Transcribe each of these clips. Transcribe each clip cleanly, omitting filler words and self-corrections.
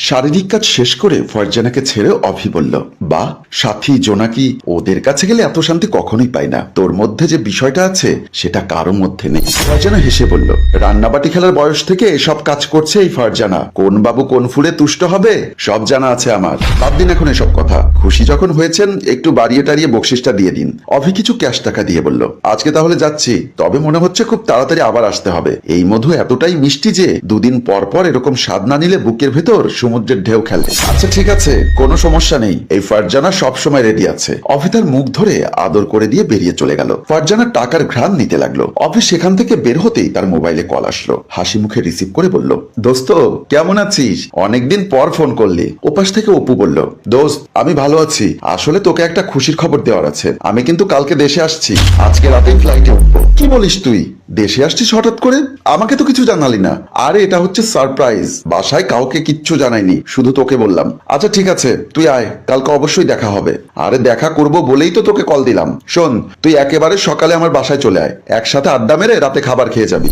শারীরিক কাজ শেষ করে ফারজানাকে ছেড়ে অভি বলল, বাহ সাথী জোনাকি, ওদের কাছে গেলে এত শান্তি কখনোই পাই না। তোর মধ্যে যে বিষয়টা আছে সেটা কারো মধ্যে নেই। ফারজানা হেসে বলল, রান্নাবাটি খেলার বয়স থেকে এসব কাজ করছে এই ফারজানা। কোন বাবু কোন ফুলে তুষ্ট হবে সব জানা আছে আমার। বাদ দিন এখন এসব কথা। খুশি যখন হয়েছেন একটু বাড়িয়ে টাড়িয়ে বকশিসটা দিয়ে দিন। অভি কিছু ক্যাশ টাকা দিয়ে বলল, আজকে তাহলে যাচ্ছি, তবে মনে হচ্ছে খুব তাড়াতাড়ি আবার আসতে হবে। এই মধু এতটাই মিষ্টি যে দুদিন পর পর এরকম স্বাদ না নিলে বুকের ভেতর সমুদ্রের ঢেউ খেলে। আচ্ছা ঠিক আছে, কোনো সমস্যা নেই, এই ফারজানা সবসময় রেডি আছে। অভি তার মুখ ধরে আদর করে দিয়ে বেরিয়ে চলে গেল। ফারজানা টাকার ঘ্রাণ নিতে লাগলো। অভি সেখান থেকে বের হতেই তার মোবাইলে কল আসলো। হাসি মুখে রিসিভ করে বলল, দোস্ত কেমন আছিস, অনেকদিন পর ফোন করলি। ওপাশ থেকে অপু বলল, দোস্ত আমি ভালো আছি, আসলে তোকে একটা খুশির খবর দেওয়ার আছে। আমি কিন্তু কালকে দেশে আসছি, আজকে রাতেই ফ্লাইটে উঠবো। কি বলিস তুই, দেশে আসছিস হঠাৎ করে? আমাকে তো কিছু জানালি না। আরে এটা হচ্ছে সারপ্রাইজ, বাসায় কাউকে কিচ্ছু জানাইনি, শুধু তোকে বললাম। আচ্ছা ঠিক আছে তুই আয়, কালকে অবশ্যই দেখা হবে। আরে দেখা করব বলেই তো তোকে কল দিলাম। শোন, তুই একেবারে সকালে আমার বাসায় চলে আয়, একসাথে আড্ডা মেরে রাতে খাবার খেয়ে যাবি।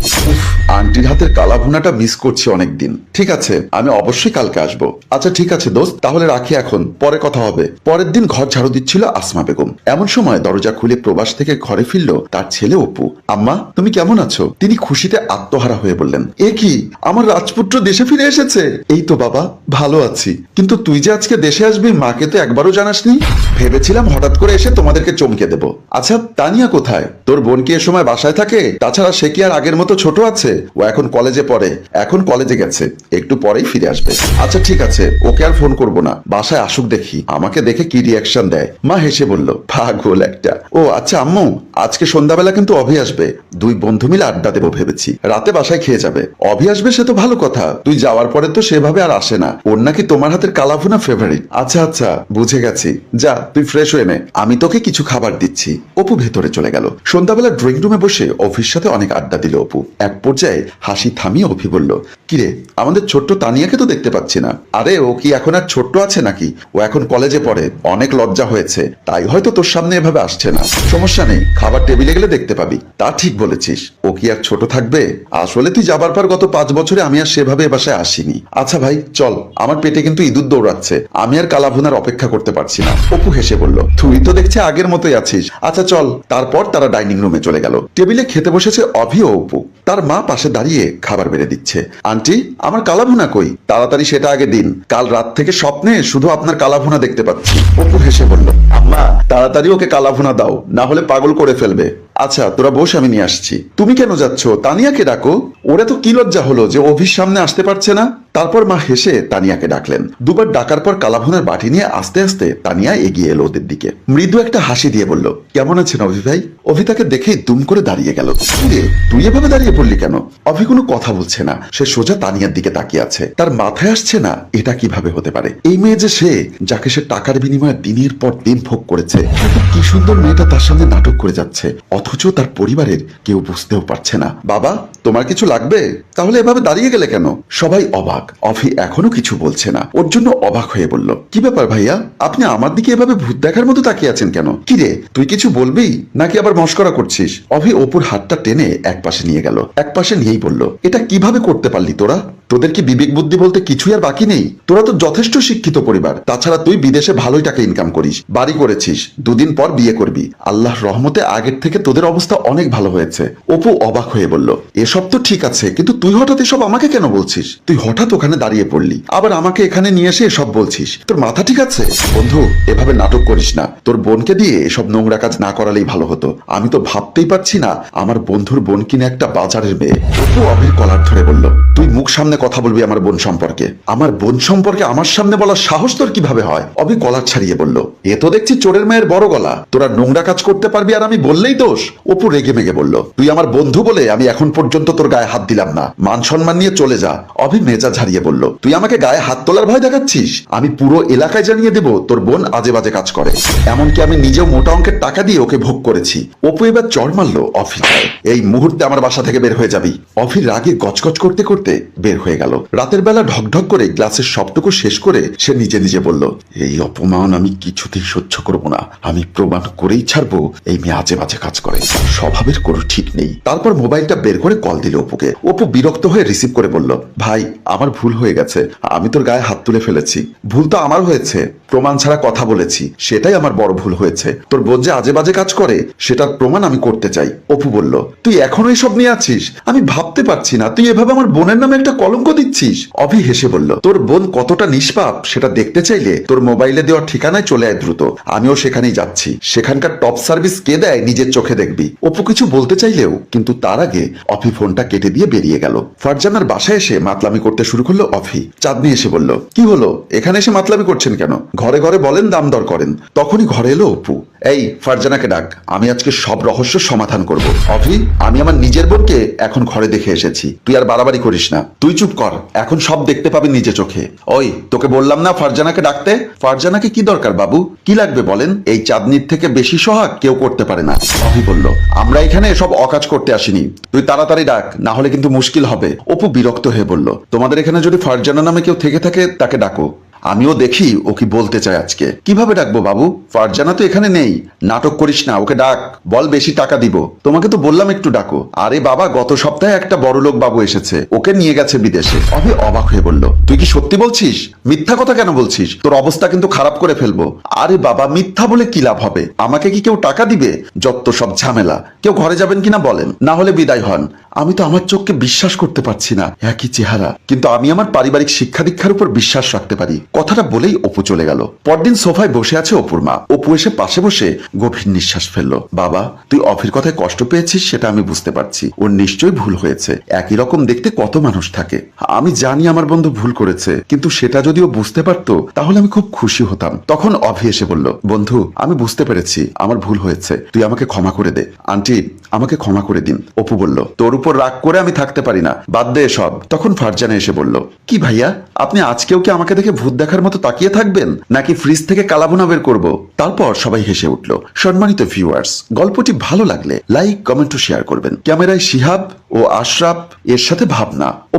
আন্টির হাতের কালা ভুনাটা মিস করছি অনেকদিন। ঠিক আছে আমি অবশ্যই কালকে আসবো। আচ্ছা ঠিক আছে দোস্ত, তাহলে রাখি এখন, পরে কথা হবে। পরের দিন ঘর ঝাড়ু দিচ্ছিল আসমা বেগম। এমন সময় দরজা খুলে প্রবাস থেকে ঘরে ফিরল তার ছেলে অপু। আম্মা তুমি কেমন আছো? তিনি খুশিতে আত্মহারা হয়ে বললেন, এ কি, আমার রাজপুত্র দেশে ফিরে এসেছে? এই তো বাবা ভালো আছি, কিন্তু তুই যে আজকে দেশে আসবি মাকে তো একবারও জানাসনি। ভেবেছিলাম হঠাৎ করে এসে তোমাদেরকে চমকে দেব। আচ্ছা তানিয়া কোথায়? তোর বোন কি এ সময় বাসায় থাকে? তাছাড়া সে কি আর আগের মতো ছোট আছে? ও এখন কলেজে পড়ে, এখন কলেজে গেছে, একটু পরেই ফিরে আসবে। আচ্ছা ঠিক আছে, ওকে আর ফোন করবো না, বাসায় আসুক দেখি আমাকে দেখে কি রিয়াকশন দেয়। মা হেসে বলল, পাগল একটা। ও আচ্ছা আম্মু, আজকে সন্ধ্যাবেলা কিন্তু অভি আসবে, দুই বন্ধু মিলে আড্ডা দেবো ভেবেছি, রাতে বাসায় খেয়ে যাবে। অভি আসবে সে তো ভালো কথা, তুই যাওয়ার পরে তো সেভাবে আর আসে না, ওর নাকি তোমার হাতের কালাভুনা ফেভারিট। আচ্ছা আচ্ছা বুঝে গেছি, যা তুই ফ্রেশ হয়ে নে, আমি তোকে কিছু খাবার দিচ্ছি। অপু ভেতরে চলে গেল। সন্ধ্যাবেলা ড্রয়িং রুমে বসে অভির সাথে অনেক আড্ডা দিল অপু। এক পর্যায়ে হাসি থামিয়ে অভি বলল, কিরে আমাদের ছোট্ট তানিয়াকে তো দেখতে পাচ্ছি না। আরে ও কি এখন আর ছোট্ট আছে নাকি? ও এখন কলেজে পড়ে, অনেক লজ্জা হয়েছে, তাই হয়তো তোর সামনে এভাবে আসছে না। সমস্যা নেই, খাবার টেবিলে গেলে দেখতে পাবি। তা ঠিক বলেছিস, ও কি আর ছোট থাকবে? আসলে তুই যাবার পর গত 5 বছরে আমি আর সেভাবে এ বাসায় আসিনি। আচ্ছা ভাই চল, আমার পেটে কিন্তু ইঁদুর দৌড়াচ্ছে, আমি আর কালাভুনার অপেক্ষা করতে পারছি না। অপু হেসে বলল, তুই তো দেখছি আগের মতোই আছিস। আচ্ছা চল। তারপর তারা ডাইনিং রুমে চলে গেল। টেবিলে খেতে বসেছে অভি ও অপু। তার মা পাশে দাঁড়িয়ে খাবার বেড়ে দিচ্ছে। আন্টি আমার কালাভুনা কই? তাড়াতাড়ি সেটা আগে দিন, কাল রাত থেকে স্বপ্নে শুধু আপনার কালাভুনা দেখতে পাচ্ছি। অপু হেসে বলল, আম্মা তাড়াতাড়ি ওকে কালাভুনা দাও, না হলে পাগল করে ফেলবে। আচ্ছা তোরা বস, আমি নিয়ে আসছি। তুমি কেন যাচ্ছ? তানিয়াকে ডাকো। ওরা তো কি লজ্জা হলো যে অভির সামনে আসতে পারছে না। তারপর মা হেসে তানিয়াকে ডাকলেন। দুবার ডাকার পর কালাভুনার বাটি নিয়ে আস্তে আস্তে তানিয়া এগিয়ে এলো ওদের দিকে। মৃদু একটা হাসি দিয়ে বলল, কেমন আছেন অভি ভাই? অভি তাকে দেখেই দুম করে দাঁড়িয়ে গেল। তুই এভাবে দাঁড়িয়ে পড়লি কেন? অভি কোনো কথা বলছে না, সে সোজা তানিয়ার দিকে তাকিয়ে আছে। তার মাথায় আসছে না এটা কিভাবে হতে পারে। এই মেয়ে যে সে, যাকে সে টাকার বিনিময়ে দিনের পর দিন ভোগ করেছে। কি সুন্দর মেয়েটা তার সঙ্গে নাটক করে যাচ্ছে, অথচ তার পরিবারের কেউ বুঝতেও পারছে না। বাবা তোমার কিছু লাগবে? তাহলে এভাবে দাঁড়িয়ে গেলে কেন? সবাই অবাক। অভি এখনো কিছু বলছে না। ওর জন্য অবাক হয়ে বলল, কি ব্যাপার ভাইয়া, আপনি আমার দিকে এভাবে ভূত দেখার মতো তাকিয়ে আছেন কেন? কি রে তুই কিছু বলবি নাকি আবার মস্করা করছিস? অভি অপুর হাতটা টেনে এক পাশে নিয়ে গেল। এক পাশে নিয়েই বলল, এটা কিভাবে করতে পারলি তোরা? তোদের কি বিবেক বুদ্ধি বলতে কিছুই আর বাকি নেই? তোরা তো যথেষ্ট শিক্ষিত পরিবার, তাছাড়া তুই বিদেশে ভালোই টাকা ইনকাম করিস, বাড়ি করেছিস, দুদিন পর বিয়ে করবি। আল্লাহর রহমতে আগের থেকে তোদের অবস্থা অনেক ভালো হয়েছে। অপু অবাক হয়ে বলল, এসব তো ঠিক আছে, কিন্তু তুই হঠাৎ এসব আমাকে কেন বলছিস? তুই হঠাৎ ওখানে দাঁড়িয়ে পড়লি, আবার আমাকে এখানে নিয়ে এসে এসব বলছিস, তোর মাথা ঠিক আছে? বন্ধু এভাবে নাটক করিস না, তোর বোনকে দিয়ে এসব নোংরা কাজ না করালেই ভালো হতো। আমি তো ভাবতেই পারছি না আমার বন্ধুর বোন কিনে একটা বাজারের মেয়ে। অপু অভির কলার ধরে বলল, তুই মুখ সামনে কথা বলবি আমার বোন সম্পর্কে? আমার বোন সম্পর্কে আমার সামনে বলার সাহস তোর কিভাবে হয়? অভি কলার ছাড়িয়ে বলল, এ তো দেখছি চোরের মেয়ের বড় গলা, তোরা নোংরা কাজ করতে পারবি আর আমি বললেই দোষ? অপু রেগে মেগে বলল, তুই আমার বন্ধু বলে আমি এখন পর্যন্ত তোর গায়ে হাত দিলাম না, মান সম্মান নিয়ে চলে যা। অভি মেজা ঝাড়িয়ে বলল, তুই আমাকে গায়ে হাত তোলার ভয় দেখাচ্ছিস? আমি পুরো এলাকায় জানিয়ে দেব তোর বোন আজে বাজে কাজ করে, এমনকি আমি নিজেও মোটা অঙ্কের টাকা দিয়ে ওকে ভোগ করেছি। অপু এবার চড় মারলো অভি, এই মুহূর্তে আমার বাসা থেকে বের হয়ে যাবি। অভি রাগে গজগজ করতে করতে করতে বের হয়ে গেল। রাতের বেলা ঢকঢক করে গ্লাসের সবটুকু শেষ করে সে নিজে নিজে বলল, এই অপমান আমি কিছুতেই সহ্য করব না। আমি প্রমাণ করেই ছাড়বো এই মেয়ে আজে বাজে কাজ করে, স্বভাবের কোনো ঠিক নেই। তারপর মোবাইলটা বের করে কল দিল অপুকে। অপু বিরক্ত হয়ে রিসিভ করে বলল, ভাই আমার ভুল হয়ে গেছে, আমি তোর গায়ে হাত তুলে ফেলেছি। ভুল তো আমার হয়েছে, প্রমাণ ছাড়া কথা বলেছি, সেটাই আমার বড় ভুল হয়েছে। তোর বোন যে আজে বাজে কাজ করে সেটার প্রমাণ আমি করতে চাই। অপু বলল, তুই এখনো এসব নিয়ে আছিস? আমি ভাবতে পারছি না তুই এভাবে আমার বোনের নামে একটা কলঙ্ক দিচ্ছিস। অভি হেসে বলল, তোর বোন কতটা নিষ্পাপ সেটা দেখতে চাইলে তোর মোবাইলে দেওয়া ঠিকানায় চলে আয় দ্রুত, আমিও সেখানেই যাচ্ছি। সেখানকার টপ সার্ভিস কে দেয় নিজের চোখে দেখবি। অপু কিছু বলতে চাইলেও কিন্তু তার আগে অভি ফোনটা কেটে দিয়ে বেরিয়ে গেল। ফারজানার বাসায় এসে মাতলামি করতে শুরু করলো অভি। চাঁদনি এসে বলল, কি হলো, এখানে এসে মাতলামি করছেন কেন? ঘরে ঘরে বলেন, দাম দর করেন। তখনই ঘরে এলো অপু। এই ফারজানাকে ডাক, আমি আজকে সব রহস্য সমাধান করব। অভি, আমি আমার নিজের বোনকে এখন ঘরে দেখে এসেছি, তুই আর বাড়াবাড়ি করিস না। তুই চুপ কর, এখন সব দেখতে পাবি নিজে চোখে। ওই তোকে বললাম না ফারজানাকে ডাকতে? ফারজানাকে কি দরকার বাবু, কি লাগবে বলেন? এই চাঁদনির থেকে বেশি সোহাগ কেউ করতে পারে না। অভি বলল, আমরা এখানে সব অকাজ করতে আসিনি, তুই তাড়াতাড়ি ডাক, না হলে কিন্তু মুশকিল হবে। অপু বিরক্ত হয়ে বলল, তোমাদের এখানে যদি ফারজানা নামে কেউ থেকে থাকে তাকে ডাকো, আমিও দেখি ও কি বলতে চায় আজকে। কিভাবে ডাকবো বাবু? ফারজানা তো এখানে নেই। নাটক করিস না, ওকে ডাক, বল বেশি টাকা দিব। তোমাকে তো বললাম একটু ডাকো। আরে বাবা, গত সপ্তাহে একটা বড়লোক বাবু এসেছে, ওকে নিয়ে গেছে বিদেশে। অভি অবাক হয়ে বলল, তুই কি সত্যি বলছিস? মিথ্যা কথা কেন বলছিস? তোর অবস্থা কিন্তু খারাপ করে ফেলবো। আরে বাবা, মিথ্যা বলে কি লাভ হবে? আমাকে কি কেউ টাকা দিবে? যত সব ঝামেলা। কেউ ঘরে যাবেন কিনা বলেন, না হলে বিদায় হন। আমি তো আমার চোখকে বিশ্বাস করতে পারছি না, একই চেহারা, কিন্তু আমি আমার পারিবারিক শিক্ষা দীক্ষার উপর বিশ্বাস রাখতে পারি। কথাটা বলেই অপু চলে গেল। পরদিন সোফায় বসে আছে অপুর মা। অপু এসে পাশে বসে গভীর নিঃশ্বাস ফেললো। বাবা, তুই অফির কথায় কষ্ট পেয়েছিস সেটা আমি বুঝতে পারছি, ওর নিশ্চয়ই ভুল হয়েছে। একই রকম দেখতে কত মানুষ থাকে। আমি জানি আমার বন্ধু ভুল করেছে, কিন্তু সেটা যদি ও বুঝতে পারতো তাহলে আমি খুব খুশি হতাম। তখন অভি এসে বলল, বন্ধু আমি বুঝতে পেরেছি আমার ভুল হয়েছে, তুই আমাকে ক্ষমা করে দে। আন্টি আমাকে ক্ষমা করে দিন। অপু বলল, তোর উপর রাগ করে আমি থাকতে পারি না, বাদ দে সব। তখন ফারজানা এসে বলল, কি ভাইয়া, আপনি আজকেও কি আমাকে দেখে ভূত দেখার মতো তাকিয়ে থাকবেন, নাকি ফ্রিজ থেকে কালাভুনা বের করব? তারপর সবাই হেসে উঠল। সম্মানিত ভিউয়ার্স, গল্পটি ভালো লাগলে লাইক, কমেন্ট ও শেয়ার করবেন। ক্যামেরায় শিহাব ও আশরাফ, এর সাথে ভাবনা ও